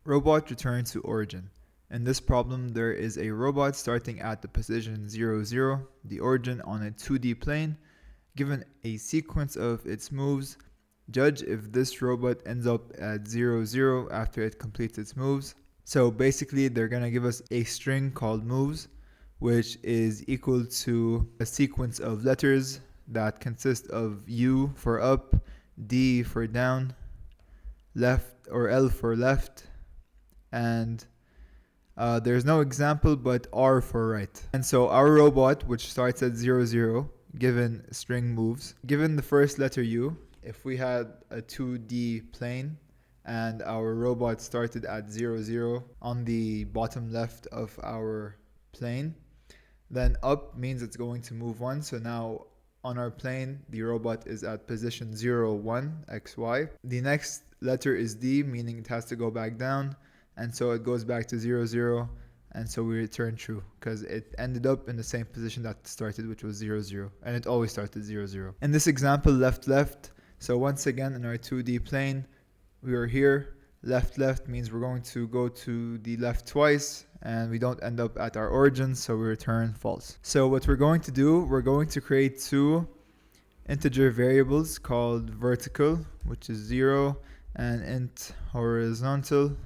Robot return to origin. In this problem, there is a robot starting at the position 0, 0, the origin on a 2D plane. Given a sequence of its moves, judge if this robot ends up at 0, 0 after it completes its moves. So basically, they're going to give us a string called moves, which is equal to a sequence of letters that consist of U for up, D for down, left or L for left, and there's no example but R for right. And so our robot, which starts at 0, 0, given string moves, given the first letter U, if we had a 2D plane and our robot started at 0, 0 on the bottom left of our plane, then up means it's going to move 1. So now on our plane, the robot is at position 0, 1, XY. The next letter is D, meaning it has to go back down. And so it goes back to 0, 0. And so we return true because it ended up in the same position that started, which was 0, 0. And it always started 0, 0. In this example, left, left. So once again, in our 2D plane, we are here. Left, left means we're going to go to the left twice and we don't end up at our origin, so we return false. So what we're going to do, we're going to create two integer variables called vertical, which is 0, and int horizontal,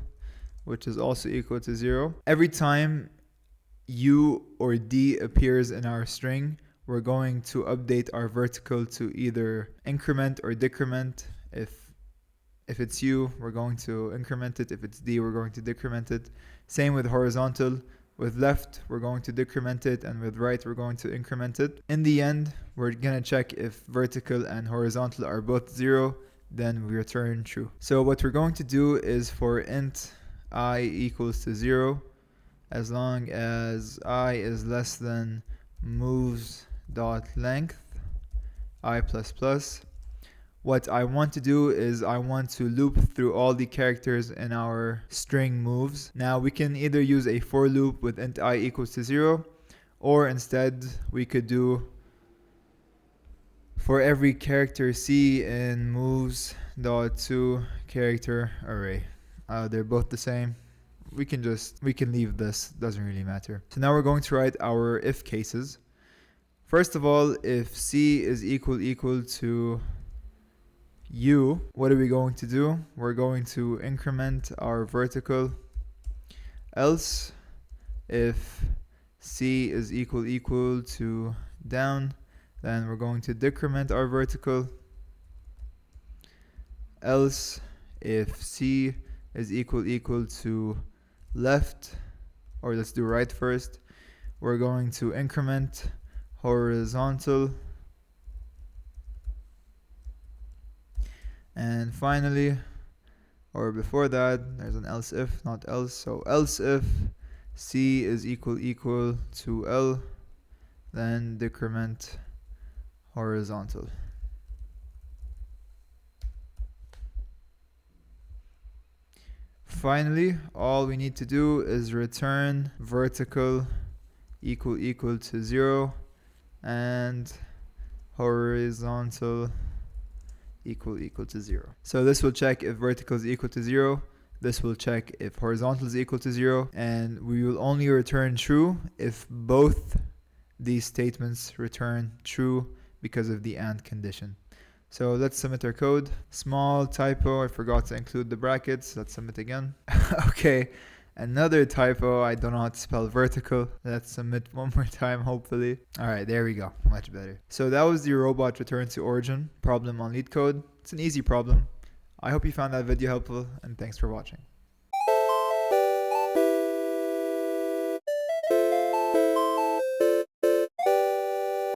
which is also equal to 0. Every time U or D appears in our string, we're going to update our vertical to either increment or decrement. If it's U, we're going to increment it. If it's D, we're going to decrement it. Same with horizontal. With left, we're going to decrement it, and with right, we're going to increment it. In the end, we're going to check if vertical and horizontal are both 0, then we return true. So what we're going to do is for int I equals to 0, as long as I is less than moves.length, I plus plus. What I want to do is I want to loop through all the characters in our string moves. Now we can either use a for loop with int I equals to 0, or instead we could do for every character C in moves.to character array. They're both the same. We can leave this, doesn't really matter. So now we're going to write our if cases. First of all, if C is equal to U, what are we going to do? We're going to increment our vertical. Else, if C is equal to down, then we're going to decrement our vertical. Else, if C is equal to left, or let's do right first, we're going to increment horizontal. And finally, or before that, there's an else if, not else. So else if C is equal to L, then decrement horizontal. Finally, all we need to do is return vertical equal to 0 and horizontal equal to 0. So this will check if vertical is equal to 0. This will check if horizontal is equal to 0. And we will only return true if both these statements return true because of the AND condition. So let's submit our code. Small typo, I forgot to include the brackets. Let's submit again. Okay, another typo, I don't know how to spell vertical. Let's submit one more time, hopefully. All right, there we go, much better. So that was the robot return to origin problem on LeetCode. It's an easy problem. I hope you found that video helpful, and thanks for watching.